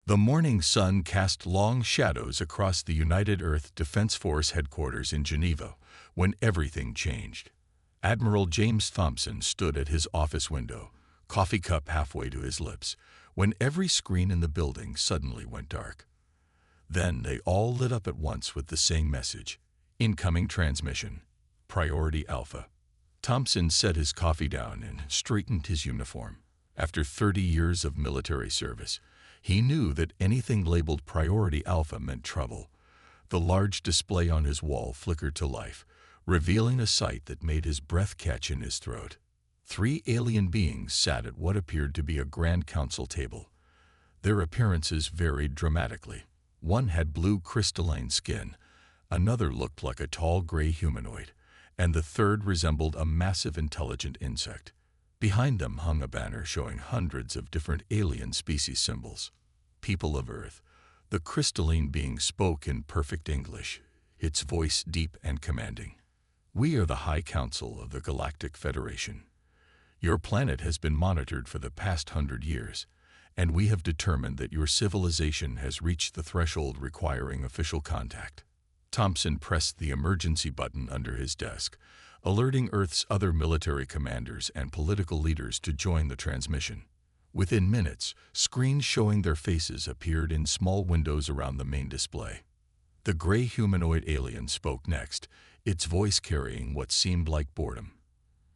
The morning sun cast long shadows across the United Earth Defense Force headquarters in Geneva when everything changed. Admiral James Thompson stood at his office window, coffee cup halfway to his lips, when every screen in the building suddenly went dark. Then they all lit up at once with the same message: incoming transmission, priority Alpha. Thompson set his coffee down and straightened his uniform. After 30 years of military service, he knew that anything labeled priority Alpha meant trouble. The large display on his wall flickered to life, revealing a sight that made his breath catch in his throat. 3 alien beings sat at what appeared to be a Grand Council table. Their appearances varied dramatically. One had blue crystalline skin, another looked like a tall gray humanoid, and the third resembled a massive intelligent insect. Behind them hung a banner showing hundreds of different alien species symbols. People of Earth. The crystalline being spoke in perfect English, its voice deep and commanding. We are the High Council of the Galactic Federation. Your planet has been monitored for the past 100 years, and we have determined that your civilization has reached the threshold requiring official contact. Thompson pressed the emergency button under his desk, alerting Earth's other military commanders and political leaders to join the transmission. Within minutes, screens showing their faces appeared in small windows around the main display. The gray humanoid alien spoke next, its voice carrying what seemed like boredom.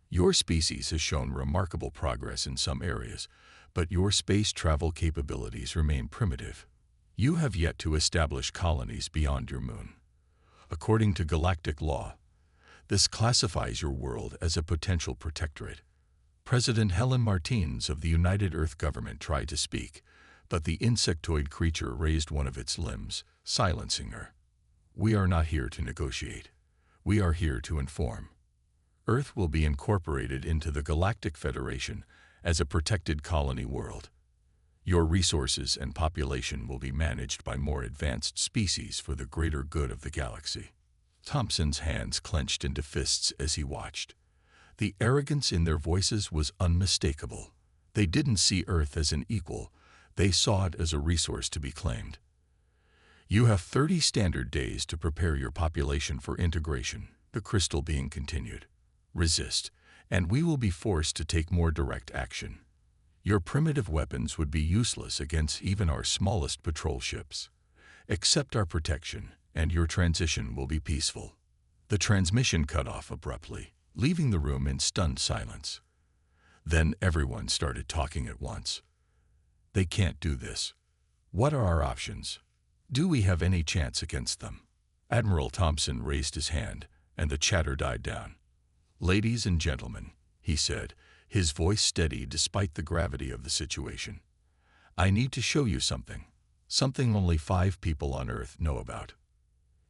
Your species has shown remarkable progress in some areas, but your space travel capabilities remain primitive. You have yet to establish colonies beyond your moon. According to galactic law, this classifies your world as a potential protectorate. President Helen Martins of the United Earth government tried to speak, but the insectoid creature raised one of its limbs, silencing her. We are not here to negotiate. We are here to inform. Earth will be incorporated into the Galactic Federation as a protected colony world. Your resources and population will be managed by more advanced species for the greater good of the galaxy. Thompson's hands clenched into fists as he watched. The arrogance in their voices was unmistakable. They didn't see Earth as an equal. They saw it as a resource to be claimed. You have 30 standard days to prepare your population for integration, the crystal being continued. Resist, and we will be forced to take more direct action. Your primitive weapons would be useless against even our smallest patrol ships. Accept our protection, and your transition will be peaceful. The transmission cut off abruptly, leaving the room in stunned silence. Then everyone started talking at once. They can't do this. What are our options? Do we have any chance against them? Admiral Thompson raised his hand, and the chatter died down. Ladies and gentlemen, he said, his voice steady despite the gravity of the situation. I need to show you something only 5 people on Earth know about.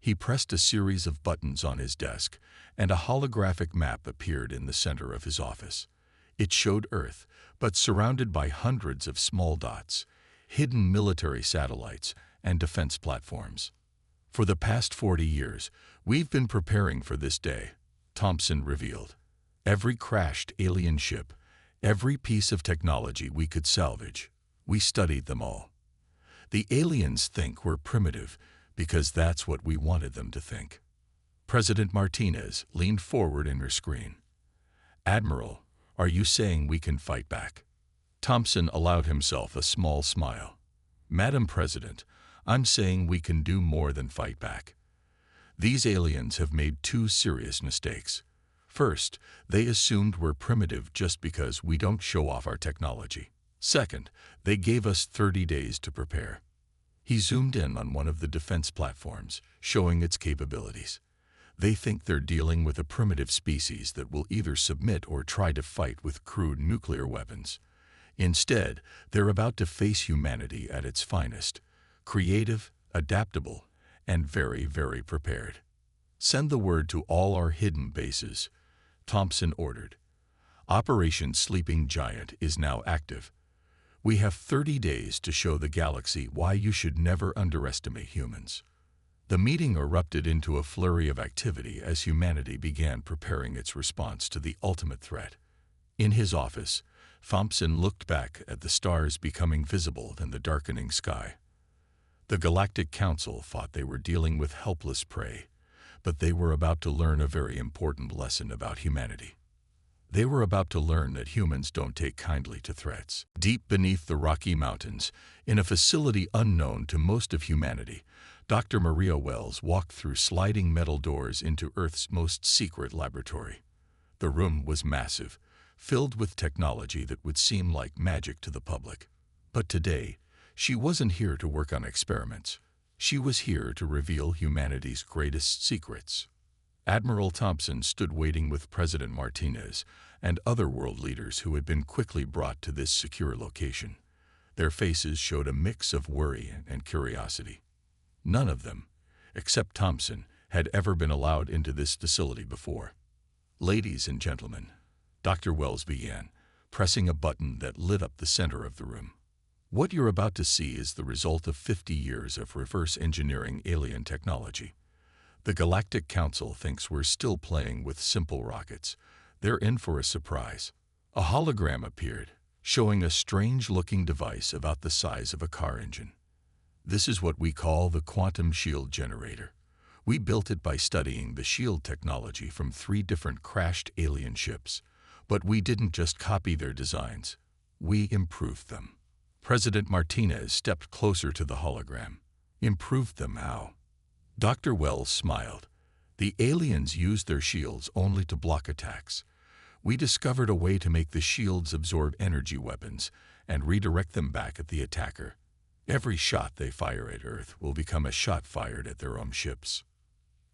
He pressed a series of buttons on his desk, and a holographic map appeared in the center of his office. It showed Earth, but surrounded by hundreds of small dots, hidden military satellites, and defense platforms. For the past 40 years, we've been preparing for this day, Thompson revealed. Every crashed alien ship, every piece of technology we could salvage, we studied them all. The aliens think we're primitive because that's what we wanted them to think. President Martinez leaned forward in her screen. Admiral, are you saying we can fight back? Thompson allowed himself a small smile. Madam President, I'm saying we can do more than fight back. These aliens have made 2 serious mistakes. First, they assumed we're primitive just because we don't show off our technology. Second, they gave us 30 days to prepare. He zoomed in on one of the defense platforms, showing its capabilities. They think they're dealing with a primitive species that will either submit or try to fight with crude nuclear weapons. Instead, they're about to face humanity at its finest, creative, adaptable, and very, very prepared. Send the word to all our hidden bases, Thompson ordered. Operation Sleeping Giant is now active. We have 30 days to show the galaxy why you should never underestimate humans. The meeting erupted into a flurry of activity as humanity began preparing its response to the ultimate threat. In his office, Thompson looked back at the stars becoming visible in the darkening sky. The Galactic Council thought they were dealing with helpless prey, but they were about to learn a very important lesson about humanity. They were about to learn that humans don't take kindly to threats. Deep beneath the Rocky Mountains, in a facility unknown to most of humanity, Dr. Maria Wells walked through sliding metal doors into Earth's most secret laboratory. The room was massive, filled with technology that would seem like magic to the public. But today, she wasn't here to work on experiments. She was here to reveal humanity's greatest secrets. Admiral Thompson stood waiting with President Martinez and other world leaders who had been quickly brought to this secure location. Their faces showed a mix of worry and curiosity. None of them, except Thompson, had ever been allowed into this facility before. "Ladies and gentlemen," Dr. Wells began, pressing a button that lit up the center of the room. "What you're about to see is the result of 50 years of reverse engineering alien technology. The Galactic Council thinks we're still playing with simple rockets. They're in for a surprise." A hologram appeared, showing a strange-looking device about the size of a car engine. "This is what we call the quantum shield generator. We built it by studying the shield technology from 3 different crashed alien ships. But we didn't just copy their designs. We improved them." President Martinez stepped closer to the hologram. "Improved them how?" Dr. Wells smiled. "The aliens used their shields only to block attacks. We discovered a way to make the shields absorb energy weapons and redirect them back at the attacker. Every shot they fire at Earth will become a shot fired at their own ships."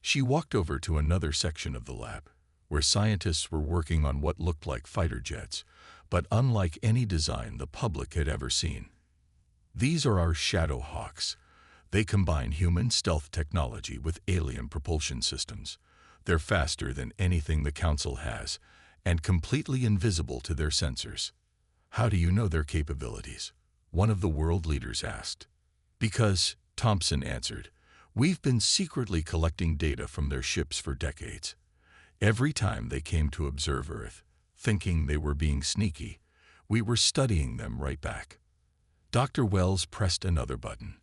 She walked over to another section of the lab, where scientists were working on what looked like fighter jets, but unlike any design the public had ever seen. "These are our Shadow Hawks. They combine human stealth technology with alien propulsion systems. They're faster than anything the Council has, and completely invisible to their sensors." "How do you know their capabilities?" one of the world leaders asked. "Because," Thompson answered, "we've been secretly collecting data from their ships for decades. Every time they came to observe Earth, thinking they were being sneaky, we were studying them right back." Dr. Wells pressed another button,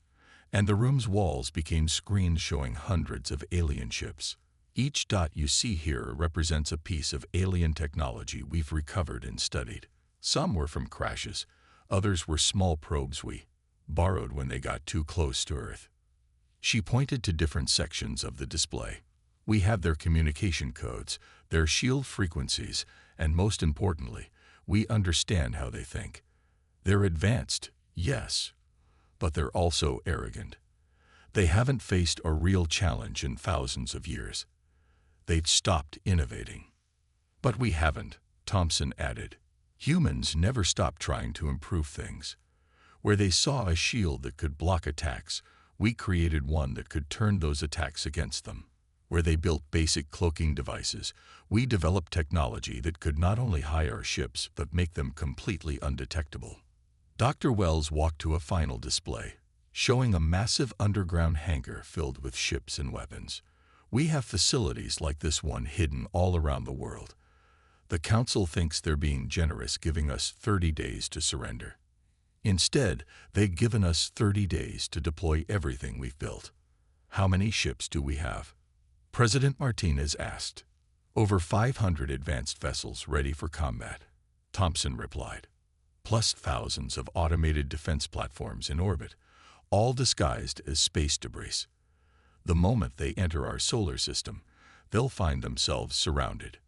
and the room's walls became screens showing hundreds of alien ships. "Each dot you see here represents a piece of alien technology we've recovered and studied. Some were from crashes, others were small probes we borrowed when they got too close to Earth." She pointed to different sections of the display. "We have their communication codes, their shield frequencies, and most importantly, we understand how they think. They're advanced, yes, but they're also arrogant. They haven't faced a real challenge in thousands of years. They've stopped innovating." "But we haven't," Thompson added. "Humans never stopped trying to improve things. Where they saw a shield that could block attacks, we created one that could turn those attacks against them. Where they built basic cloaking devices, we developed technology that could not only hide our ships but make them completely undetectable." Dr. Wells walked to a final display, showing a massive underground hangar filled with ships and weapons. "We have facilities like this one hidden all around the world. The Council thinks they're being generous, giving us 30 days to surrender. Instead, they've given us 30 days to deploy everything we've built." "How many ships do we have?" President Martinez asked. "Over 500 advanced vessels ready for combat," Thompson replied, "plus thousands of automated defense platforms in orbit, all disguised as space debris. The moment they enter our solar system, they'll find themselves surrounded."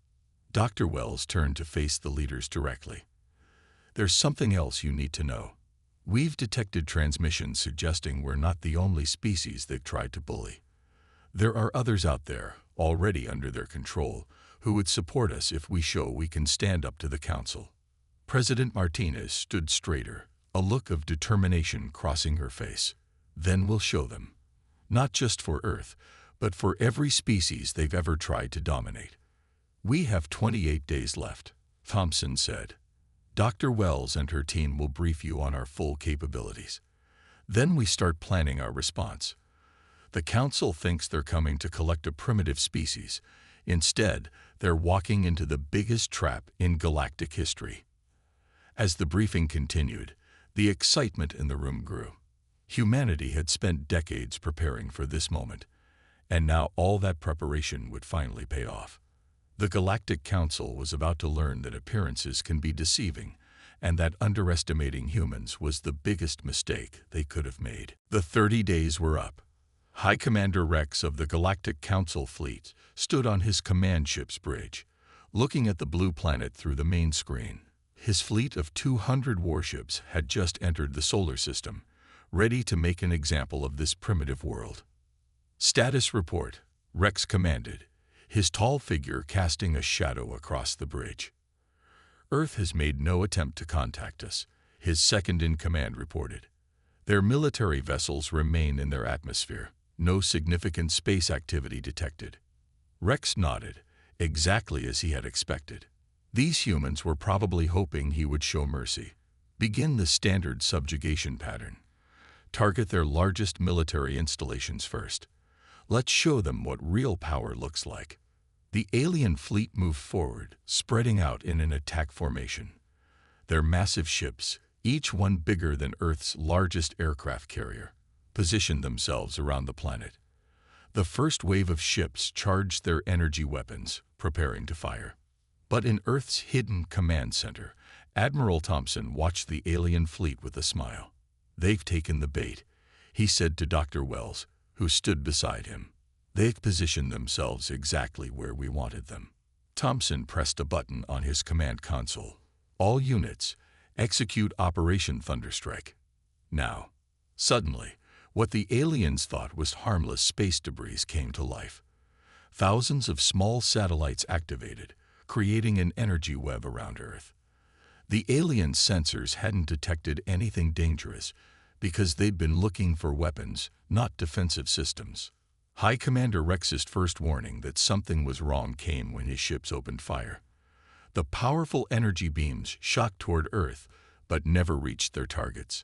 Dr. Wells turned to face the leaders directly. "There's something else you need to know. We've detected transmissions suggesting we're not the only species they've tried to bully. There are others out there, already under their control, who would support us if we show we can stand up to the Council." President Martinez stood straighter, a look of determination crossing her face. "Then we'll show them. Not just for Earth, but for every species they've ever tried to dominate." "We have 28 days left," Thompson said. "Dr. Wells and her team will brief you on our full capabilities. Then we start planning our response. The Council thinks they're coming to collect a primitive species. Instead, they're walking into the biggest trap in galactic history." As the briefing continued, the excitement in the room grew. Humanity had spent decades preparing for this moment, and now all that preparation would finally pay off. The Galactic Council was about to learn that appearances can be deceiving, and that underestimating humans was the biggest mistake they could have made. The 30 days were up. High Commander Rex of the Galactic Council fleet stood on his command ship's bridge, looking at the blue planet through the main screen. His fleet of 200 warships had just entered the solar system, ready to make an example of this primitive world. "Status report," Rex commanded, his tall figure casting a shadow across the bridge. "Earth has made no attempt to contact us," his second-in-command reported. "Their military vessels remain in their atmosphere. No significant space activity detected." Rex nodded, exactly as he had expected. These humans were probably hoping he would show mercy. Begin the standard subjugation pattern. Target their largest military installations first. Let's show them what real power looks like. The alien fleet moved forward, spreading out in an attack formation. Their massive ships, each one bigger than Earth's largest aircraft carrier, positioned themselves around the planet. The first wave of ships charged their energy weapons, preparing to fire. But in Earth's hidden command center, Admiral Thompson watched the alien fleet with a smile. "They've taken the bait," he said to Dr. Wells, who stood beside him. "They've positioned themselves exactly where we wanted them." Thompson pressed a button on his command console. "All units, execute Operation Thunderstrike." Now, suddenly, what the aliens thought was harmless space debris came to life. Thousands of small satellites activated, creating an energy web around Earth. The alien sensors hadn't detected anything dangerous because they'd been looking for weapons, not defensive systems. High Commander Rex's first warning that something was wrong came when his ships opened fire. The powerful energy beams shot toward Earth, but never reached their targets.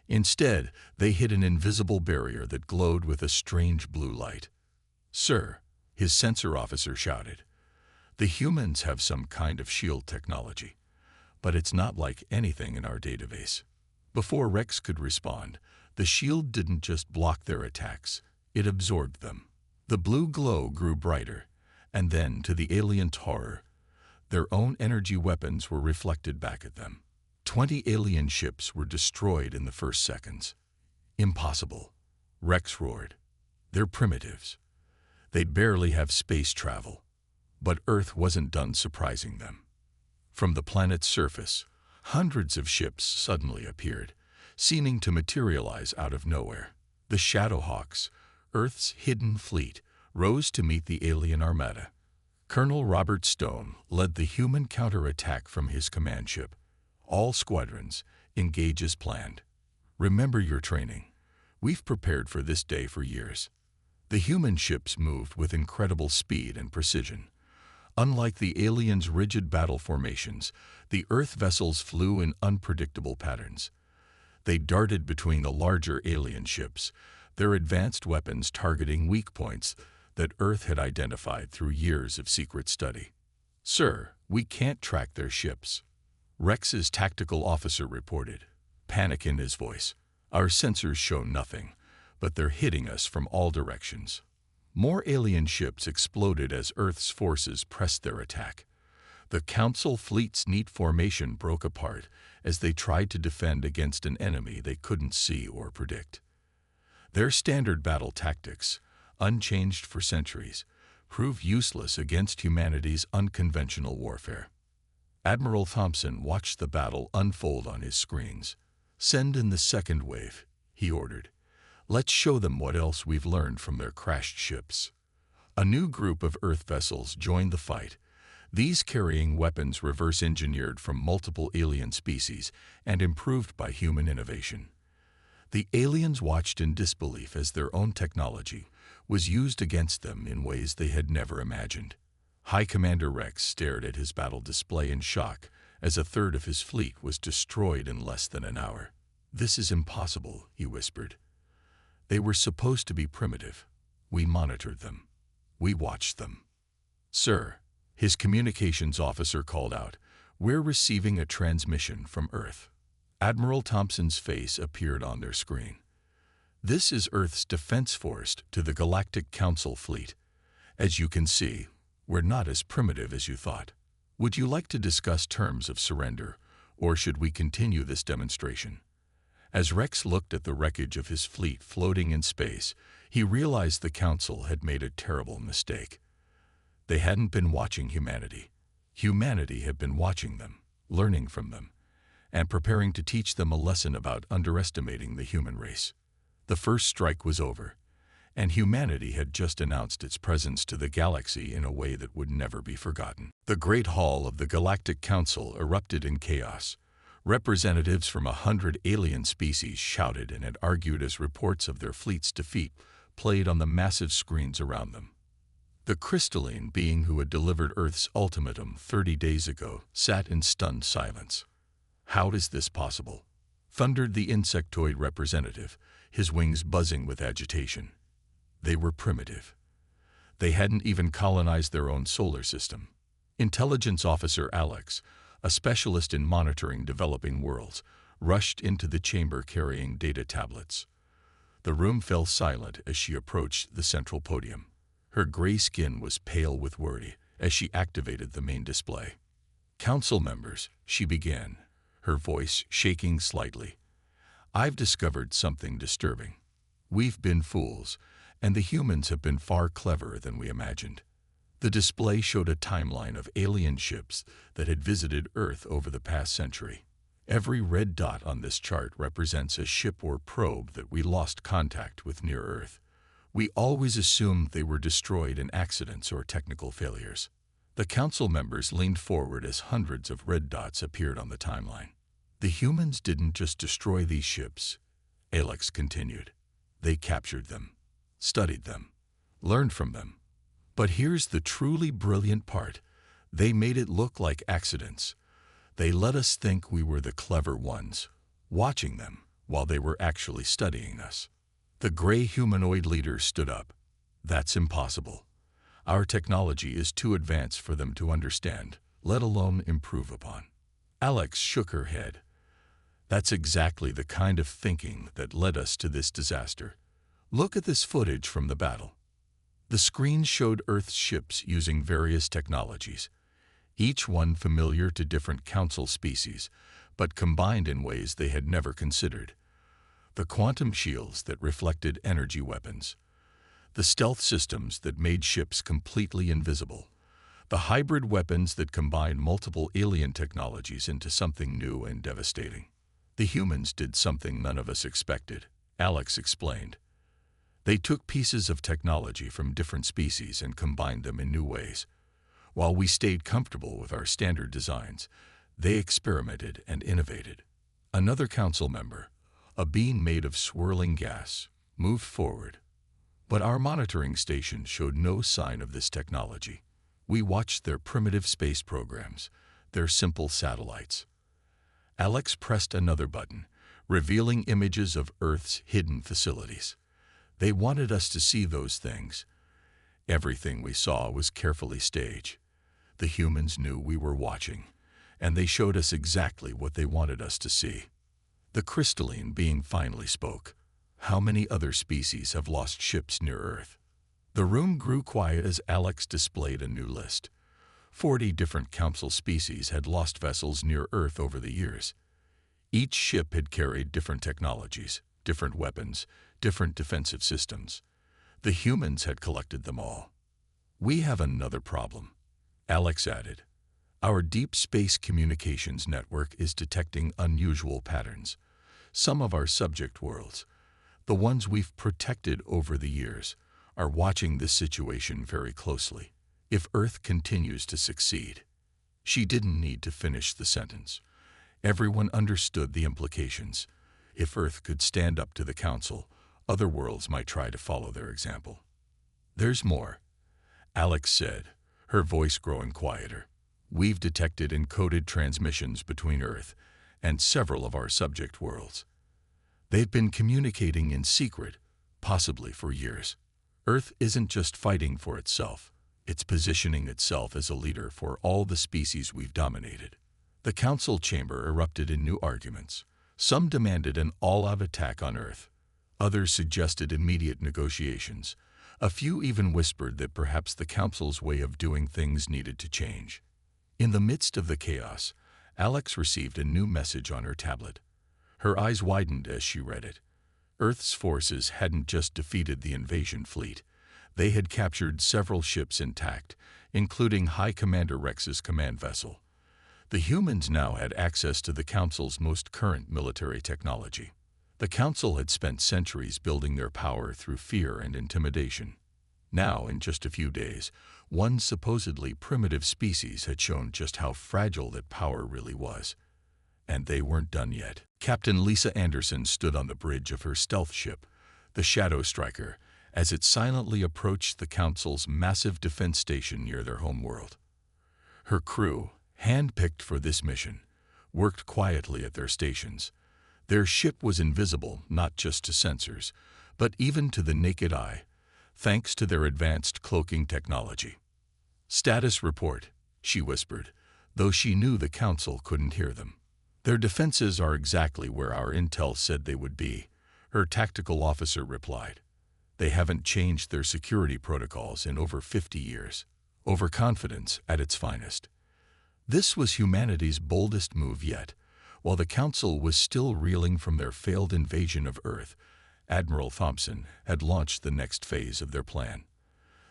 Instead, they hit an invisible barrier that glowed with a strange blue light. "Sir," his sensor officer shouted, "the humans have some kind of shield technology, but it's not like anything in our database." Before Rex could respond, the shield didn't just block their attacks, it absorbed them. The blue glow grew brighter, and then, to the alien's horror, their own energy weapons were reflected back at them. 20 alien ships were destroyed in the first seconds. "Impossible," Rex roared. "They're primitives. They'd barely have space travel." But Earth wasn't done surprising them. From the planet's surface, hundreds of ships suddenly appeared, seeming to materialize out of nowhere. The Shadowhawks, Earth's hidden fleet, rose to meet the alien armada. Colonel Robert Stone led the human counterattack from his command ship. "All squadrons, engage as planned. Remember your training. We've prepared for this day for years." The human ships moved with incredible speed and precision. Unlike the aliens' rigid battle formations, the Earth vessels flew in unpredictable patterns. They darted between the larger alien ships, their advanced weapons targeting weak points that Earth had identified through years of secret study. "Sir, we can't track their ships," Rex's tactical officer reported, panic in his voice. "Our sensors show nothing, but they're hitting us from all directions." More alien ships exploded as Earth's forces pressed their attack. The Council fleet's neat formation broke apart as they tried to defend against an enemy they couldn't see or predict. Their standard battle tactics, unchanged for centuries, proved useless against humanity's unconventional warfare. Admiral Thompson watched the battle unfold on his screens. "Send in the second wave," he ordered. "Let's show them what else we've learned from their crashed ships." A new group of Earth vessels joined the fight, these carrying weapons reverse-engineered from multiple alien species and improved by human innovation. The aliens watched in disbelief as their own technology was used against them in ways they had never imagined. High Commander Rex stared at his battle display in shock as a third of his fleet was destroyed in less than an hour. "This is impossible," he whispered. "They were supposed to be primitive. We monitored them. We watched them." "Sir," his communications officer called out, "we're receiving a transmission from Earth." Admiral Thompson's face appeared on their screen. This is Earth's defense force to the Galactic Council fleet. As you can see, we're not as primitive as you thought. Would you like to discuss terms of surrender, or should we continue this demonstration? As Rex looked at the wreckage of his fleet floating in space, he realized the Council had made a terrible mistake. They hadn't been watching humanity. Humanity had been watching them, learning from them, and preparing to teach them a lesson about underestimating the human race. The first strike was over, and humanity had just announced its presence to the galaxy in a way that would never be forgotten. The Great Hall of the Galactic Council erupted in chaos. Representatives from 100 alien species shouted and had argued as reports of their fleet's defeat played on the massive screens around them. The crystalline being who had delivered Earth's ultimatum 30 days ago sat in stunned silence. "How is this possible?" thundered the insectoid representative, his wings buzzing with agitation. They were primitive. They hadn't even colonized their own solar system. Intelligence Officer Alex, a specialist in monitoring developing worlds, rushed into the chamber carrying data tablets. The room fell silent as she approached the central podium. Her gray skin was pale with worry as she activated the main display. "Council members," she began, her voice shaking slightly. "I've discovered something disturbing. We've been fools, and the humans have been far cleverer than we imagined." The display showed a timeline of alien ships that had visited Earth over the past century. Every red dot on this chart represents a ship or probe that we lost contact with near Earth. We always assumed they were destroyed in accidents or technical failures. The council members leaned forward as hundreds of red dots appeared on the timeline. "The humans didn't just destroy these ships," Alex continued. "They captured them, studied them, learned from them. But here's the truly brilliant part. They made it look like accidents. They let us think we were the clever ones, watching them while they were actually studying us." The gray humanoid leader stood up. "That's impossible. Our technology is too advanced for them to understand, let alone improve upon." Alex shook her head. "That's exactly the kind of thinking that led us to this disaster. Look at this footage from the battle." The screen showed Earth's ships using various technologies, each one familiar to different council species, but combined in ways they had never considered. The quantum shields that reflected energy weapons, the stealth systems that made ships completely invisible, the hybrid weapons that combined multiple alien technologies into something new and devastating. "The humans did something none of us expected," Alex explained. "They took pieces of technology from different species and combined them in new ways. While we stayed comfortable with our standard designs, they experimented and innovated." Another council member, a being made of swirling gas, moved forward. "But our monitoring station showed no sign of this technology. We watched their primitive space programs, their simple satellites." Alex pressed another button, revealing images of Earth's hidden facilities. "They wanted us to see those things. Everything we saw was carefully staged. The humans knew we were watching, and they showed us exactly what they wanted us to see." The crystalline being finally spoke. "How many other species have lost ships near Earth?" The room grew quiet as Alex displayed a new list. 40 different council species had lost vessels near Earth over the years. Each ship had carried different technologies, different weapons, different defensive systems. The humans had collected them all. "We have another problem," Alex added. "Our deep space communications network is detecting unusual patterns. Some of our subject worlds, the ones we've protected over the years, are watching this situation very closely. If Earth continues to succeed..." She didn't need to finish the sentence. Everyone understood the implications. If Earth could stand up to the Council, other worlds might try to follow their example. "There's more," Alex said, her voice growing quieter. "We've detected encoded transmissions between Earth and several of our subject worlds. They've been communicating in secret, possibly for years. Earth isn't just fighting for itself, it's positioning itself as a leader for all the species we've dominated." The council chamber erupted in new arguments. Some demanded an all-out attack on Earth. Others suggested immediate negotiations. A few even whispered that perhaps the Council's way of doing things needed to change. In the midst of the chaos, Alex received a new message on her tablet. Her eyes widened as she read it. Earth's forces hadn't just defeated the invasion fleet. They had captured several ships intact, including High Commander Rex's command vessel. The humans now had access to the Council's most current military technology. The Council had spent centuries building their power through fear and intimidation. Now, in just a few days, one supposedly primitive species had shown just how fragile that power really was. And they weren't done yet. Captain Lisa Anderson stood on the bridge of her stealth ship, the Shadow Striker, as it silently approached the Council's massive defense station near their homeworld. Her crew, hand-picked for this mission, worked quietly at their stations. Their ship was invisible not just to sensors, but even to the naked eye, thanks to their advanced cloaking technology. "Status report," she whispered, though she knew the Council couldn't hear them. "Their defenses are exactly where our intel said they would be," her tactical officer replied. "They haven't changed their security protocols in over 50 years. Overconfidence at its finest." This was humanity's boldest move yet. While the Council was still reeling from their failed invasion of Earth, Admiral Thompson had launched the next phase of their plan.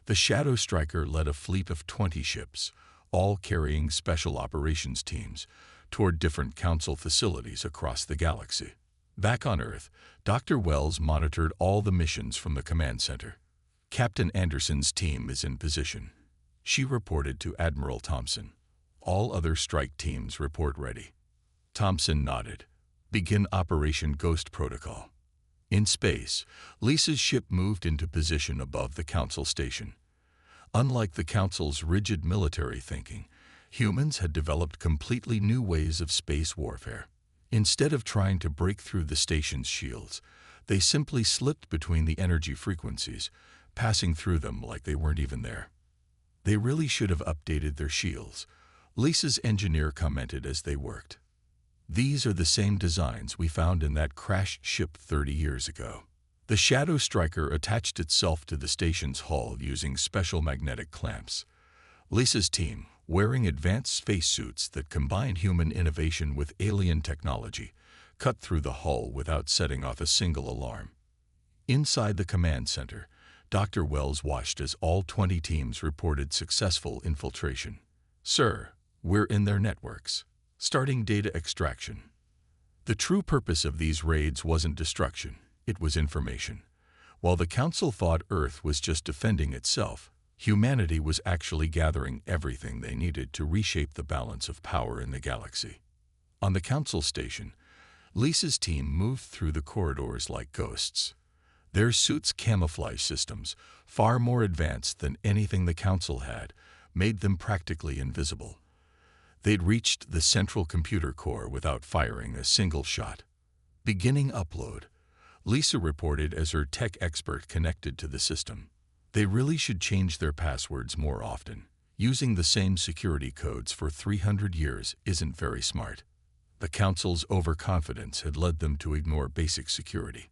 The Shadow Striker led a fleet of 20 ships, all carrying special operations teams, toward different Council facilities across the galaxy. Back on Earth, Dr. Wells monitored all the missions from the command center. "Captain Anderson's team is in position," she reported to Admiral Thompson. "All other strike teams report ready." Thompson nodded. "Begin Operation Ghost Protocol." In space, Lisa's ship moved into position above the Council station. Unlike the Council's rigid military thinking, humans had developed completely new ways of space warfare. Instead of trying to break through the station's shields, they simply slipped between the energy frequencies, passing through them like they weren't even there. "They really should have updated their shields," Lisa's engineer commented as they worked. "These are the same designs we found in that crashed ship 30 years ago." The Shadow Striker attached itself to the station's hull using special magnetic clamps. Lisa's team, wearing advanced spacesuits that combined human innovation with alien technology, cut through the hull without setting off a single alarm. Inside the command center, Dr. Wells watched as all 20 teams reported successful infiltration. "Sir, we're in their networks. Starting data extraction." The true purpose of these raids wasn't destruction, it was information. While the Council thought Earth was just defending itself, humanity was actually gathering everything they needed to reshape the balance of power in the galaxy. On the Council station, Lisa's team moved through the corridors like ghosts. Their suits' camouflage systems, far more advanced than anything the Council had, made them practically invisible. They'd reached the central computer core without firing a single shot. "Beginning upload," Lisa reported as her tech expert connected to the system. "They really should change their passwords more often. Using the same security codes for 300 years isn't very smart." The Council's overconfidence had led them to ignore basic security.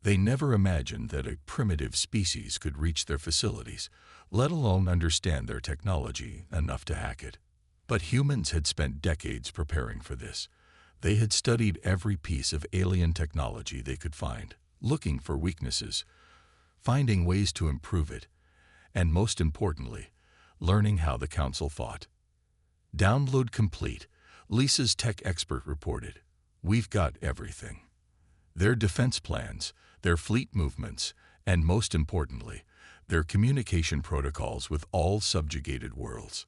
They never imagined that a primitive species could reach their facilities, let alone understand their technology enough to hack it. But humans had spent decades preparing for this. They had studied every piece of alien technology they could find, looking for weaknesses, finding ways to improve it, and most importantly, learning how the Council thought. "Download complete," Lisa's tech expert reported. "We've got everything. Their defense plans, their fleet movements, and most importantly, their communication protocols with all subjugated worlds."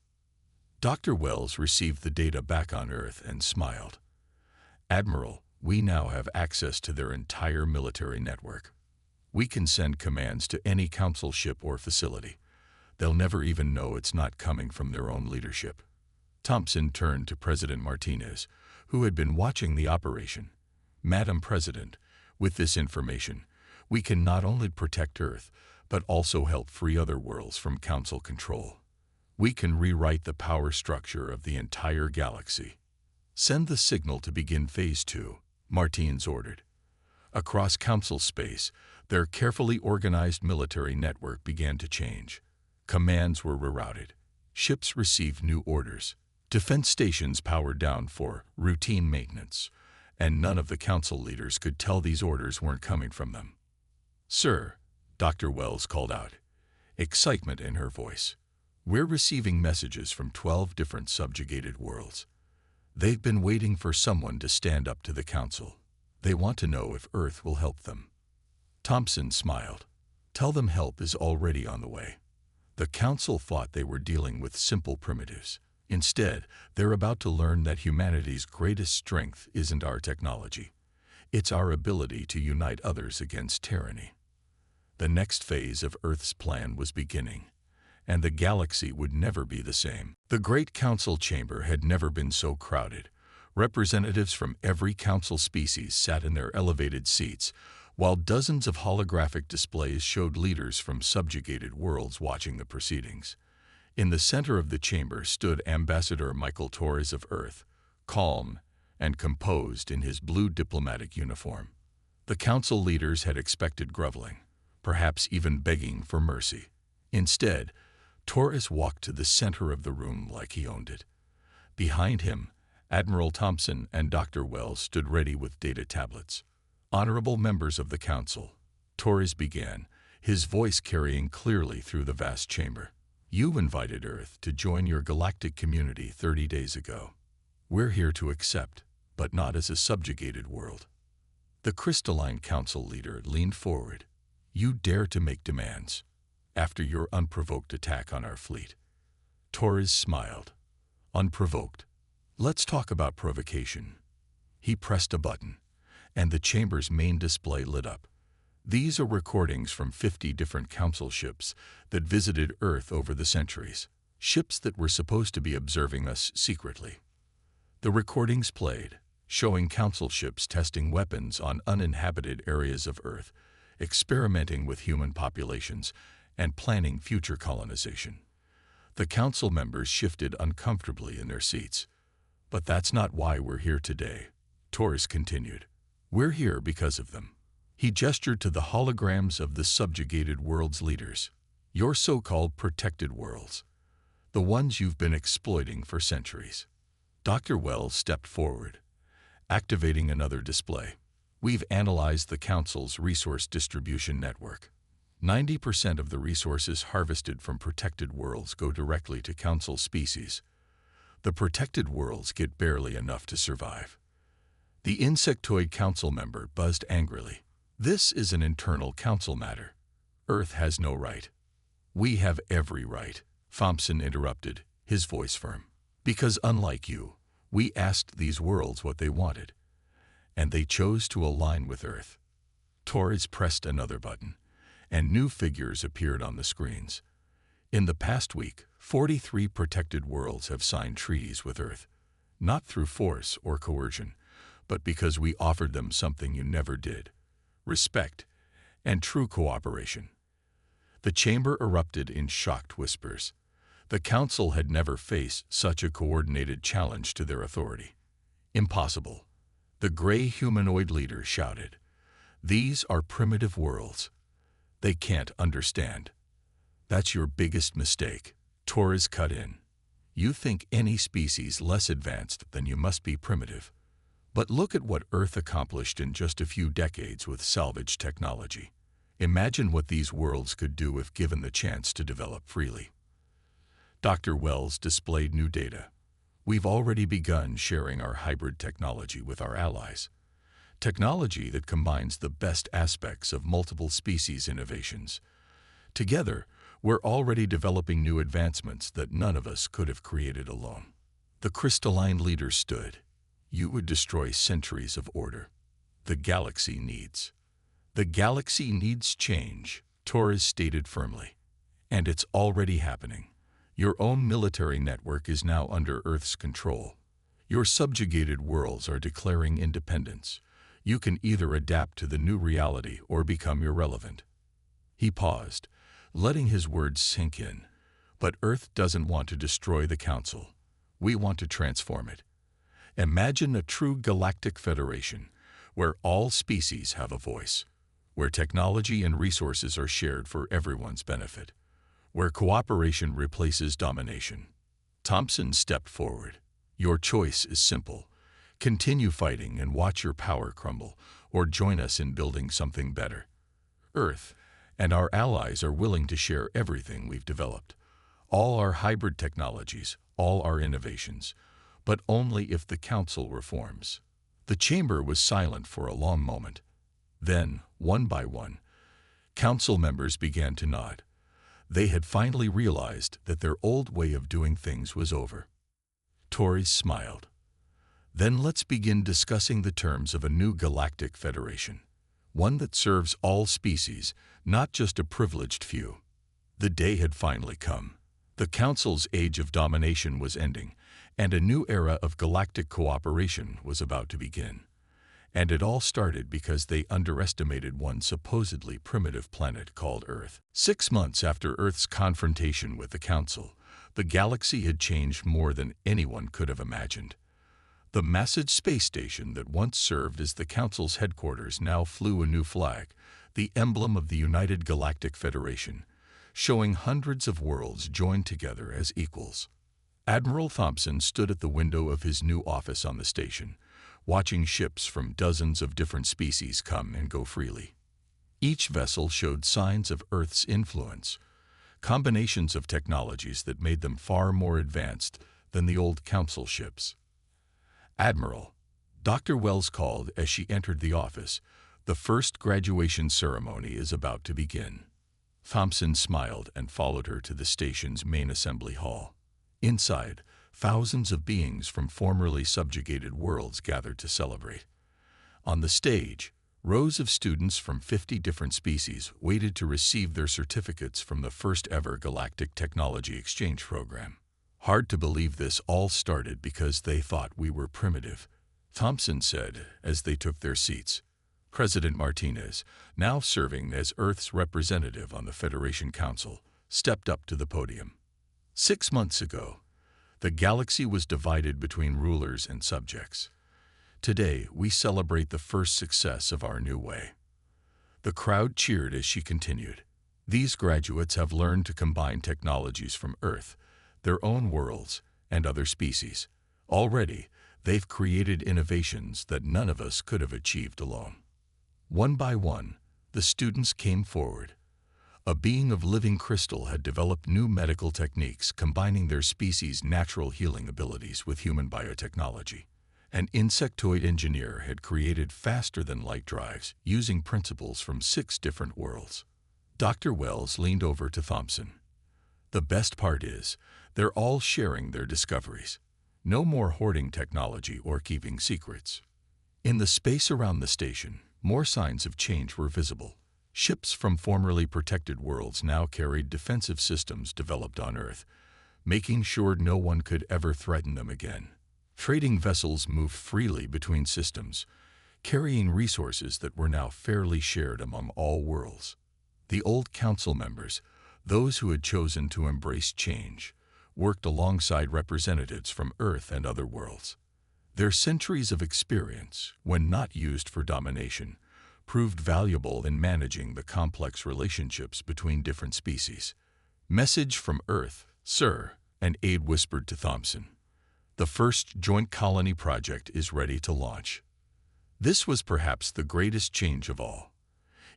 Dr. Wells received the data back on Earth and smiled. "Admiral, we now have access to their entire military network. We can send commands to any Council ship or facility. They'll never even know it's not coming from their own leadership." Thompson turned to President Martinez, who had been watching the operation. "Madam President, with this information, we can not only protect Earth, but also help free other worlds from Council control. We can rewrite the power structure of the entire galaxy." "Send the signal to begin Phase 2, Martinez ordered. Across Council space, their carefully organized military network began to change. Commands were rerouted. Ships received new orders. Defense stations powered down for routine maintenance, and none of the Council leaders could tell these orders weren't coming from them. "Sir," Dr. Wells called out, excitement in her voice, "we're receiving messages from 12 different subjugated worlds. They've been waiting for someone to stand up to the Council. They want to know if Earth will help them." Thompson smiled. "Tell them help is already on the way." The Council thought they were dealing with simple primitives. Instead, they're about to learn that humanity's greatest strength isn't our technology. It's our ability to unite others against tyranny. The next phase of Earth's plan was beginning, and the galaxy would never be the same. The Great Council chamber had never been so crowded. Representatives from every Council species sat in their elevated seats, while dozens of holographic displays showed leaders from subjugated worlds watching the proceedings. In the center of the chamber stood Ambassador Michael Torres of Earth, calm and composed in his blue diplomatic uniform. The Council leaders had expected groveling, perhaps even begging for mercy. Instead, Torres walked to the center of the room like he owned it. Behind him, Admiral Thompson and Dr. Wells stood ready with data tablets. "Honorable members of the Council," Torres began, his voice carrying clearly through the vast chamber. "You invited Earth to join your galactic community 30 days ago. We're here to accept, but not as a subjugated world." The Crystalline Council leader leaned forward. "You dare to make demands after your unprovoked attack on our fleet?" Torres smiled. "Unprovoked? Let's talk about provocation." He pressed a button, and the chamber's main display lit up. These are recordings from 50 different Council ships that visited Earth over the centuries, ships that were supposed to be observing us secretly. The recordings played, showing Council ships testing weapons on uninhabited areas of Earth, experimenting with human populations, and planning future colonization. The Council members shifted uncomfortably in their seats. "But that's not why we're here today," Torres continued. "We're here because of them." He gestured to the holograms of the subjugated world's leaders. "Your so-called protected worlds. The ones you've been exploiting for centuries." Dr. Wells stepped forward, activating another display. "We've analyzed the Council's resource distribution network. 90% of the resources harvested from protected worlds go directly to Council species. The protected worlds get barely enough to survive." The insectoid Council member buzzed angrily. "This is an internal Council matter. Earth has no right." "We have every right," Thompson interrupted, his voice firm. "Because unlike you, we asked these worlds what they wanted, and they chose to align with Earth." Torres pressed another button, and new figures appeared on the screens. In the past week, 43 protected worlds have signed treaties with Earth, not through force or coercion, but because we offered them something you never did: respect and true cooperation. The chamber erupted in shocked whispers. The Council had never faced such a coordinated challenge to their authority. "Impossible," the gray humanoid leader shouted. "These are primitive worlds. They can't understand." "That's your biggest mistake," Torres cut in. "You think any species less advanced than you must be primitive. But look at what Earth accomplished in just a few decades with salvage technology. Imagine what these worlds could do if given the chance to develop freely." Dr. Wells displayed new data. "We've already begun sharing our hybrid technology with our allies. Technology that combines the best aspects of multiple species innovations. Together, we're already developing new advancements that none of us could have created alone." The crystalline leader stood. "You would destroy centuries of order. The galaxy needs. The galaxy needs change," Torres stated firmly. "And it's already happening. Your own military network is now under Earth's control. Your subjugated worlds are declaring independence. You can either adapt to the new reality or become irrelevant." He paused, letting his words sink in. "But Earth doesn't want to destroy the Council. We want to transform it. Imagine a true galactic federation, where all species have a voice, where technology and resources are shared for everyone's benefit, where cooperation replaces domination. Thompson stepped forward. Your choice is simple. Continue fighting and watch your power crumble, or join us in building something better. Earth and our allies are willing to share everything we've developed, all our hybrid technologies, all our innovations, but only if the Council reforms. The chamber was silent for a long moment. Then, one by one, Council members began to nod. They had finally realized that their old way of doing things was over. Torres smiled. Then let's begin discussing the terms of a new galactic federation, one that serves all species, not just a privileged few. The day had finally come. The Council's age of domination was ending, and a new era of galactic cooperation was about to begin. And it all started because they underestimated one supposedly primitive planet called Earth. 6 months after Earth's confrontation with the Council, the galaxy had changed more than anyone could have imagined. The massive space station that once served as the Council's headquarters now flew a new flag, the emblem of the United Galactic Federation, showing hundreds of worlds joined together as equals. Admiral Thompson stood at the window of his new office on the station, watching ships from dozens of different species come and go freely. Each vessel showed signs of Earth's influence, combinations of technologies that made them far more advanced than the old Council ships. "Admiral," Dr. Wells called as she entered the office, "the first graduation ceremony is about to begin." Thompson smiled and followed her to the station's main assembly hall. Inside, thousands of beings from formerly subjugated worlds gathered to celebrate. On the stage, rows of students from 50 different species waited to receive their certificates from the first-ever Galactic Technology Exchange Program. "Hard to believe this all started because they thought we were primitive," Thompson said as they took their seats. President Martinez, now serving as Earth's representative on the Federation Council, stepped up to the podium. 6 months ago, the galaxy was divided between rulers and subjects. Today, we celebrate the first success of our new way. The crowd cheered as she continued. These graduates have learned to combine technologies from Earth, their own worlds, and other species. Already, they've created innovations that none of us could have achieved alone. One by one, the students came forward. A being of living crystal had developed new medical techniques combining their species' natural healing abilities with human biotechnology. An insectoid engineer had created faster-than-light drives using principles from 6 different worlds. Dr. Wells leaned over to Thompson. "The best part is, they're all sharing their discoveries. No more hoarding technology or keeping secrets." In the space around the station, more signs of change were visible. Ships from formerly protected worlds now carried defensive systems developed on Earth, making sure no one could ever threaten them again. Trading vessels moved freely between systems, carrying resources that were now fairly shared among all worlds. The old Council members, those who had chosen to embrace change, worked alongside representatives from Earth and other worlds. Their centuries of experience, when not used for domination, proved valuable in managing the complex relationships between different species. "Message from Earth, sir," an aide whispered to Thompson. "The first joint colony project is ready to launch." This was perhaps the greatest change of all.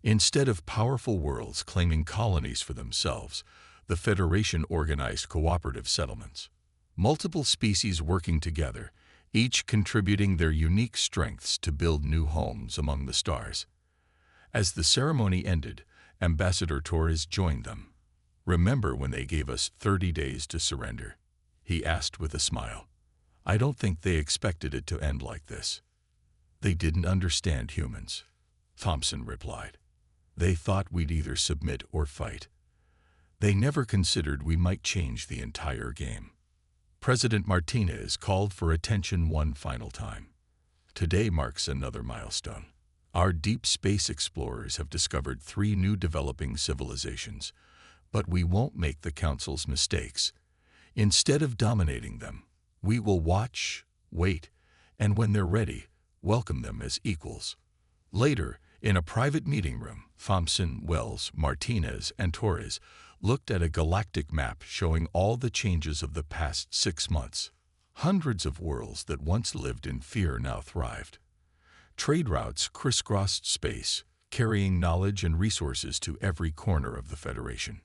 Instead of powerful worlds claiming colonies for themselves, the Federation organized cooperative settlements. Multiple species working together, each contributing their unique strengths to build new homes among the stars. As the ceremony ended, Ambassador Torres joined them. "Remember when they gave us 30 days to surrender?" he asked with a smile. "I don't think they expected it to end like this." "They didn't understand humans," Thompson replied. "They thought we'd either submit or fight. They never considered we might change the entire game." President Martinez called for attention one final time. "Today marks another milestone. Our deep space explorers have discovered 3 new developing civilizations, but we won't make the Council's mistakes. Instead of dominating them, we will watch, wait, and when they're ready, welcome them as equals." Later, in a private meeting room, Thompson, Wells, Martinez, and Torres looked at a galactic map showing all the changes of the past 6 months. Hundreds of worlds that once lived in fear now thrived. Trade routes crisscrossed space, carrying knowledge and resources to every corner of the Federation.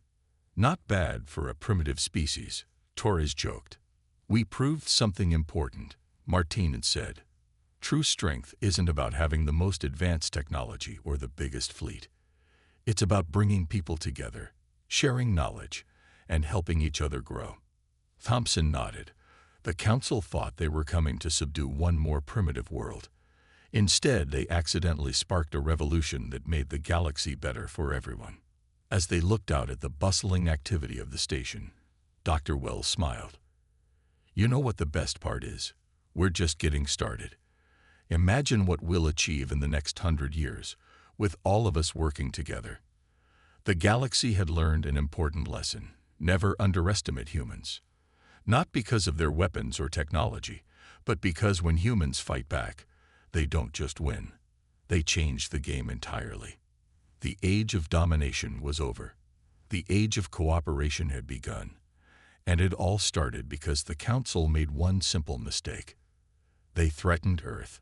Not bad for a primitive species, Torres joked. We proved something important, Martinez said. True strength isn't about having the most advanced technology or the biggest fleet. It's about bringing people together, sharing knowledge, and helping each other grow. Thompson nodded. The council thought they were coming to subdue one more primitive world. Instead, they accidentally sparked a revolution that made the galaxy better for everyone. As they looked out at the bustling activity of the station, Dr. Wells smiled. You know what the best part is? We're just getting started. Imagine what we'll achieve in the next 100 years, with all of us working together. The galaxy had learned an important lesson. Never underestimate humans. Not because of their weapons or technology, but because when humans fight back, they don't just win. They change the game entirely. The age of domination was over. The age of cooperation had begun. And it all started because the Council made one simple mistake. They threatened Earth.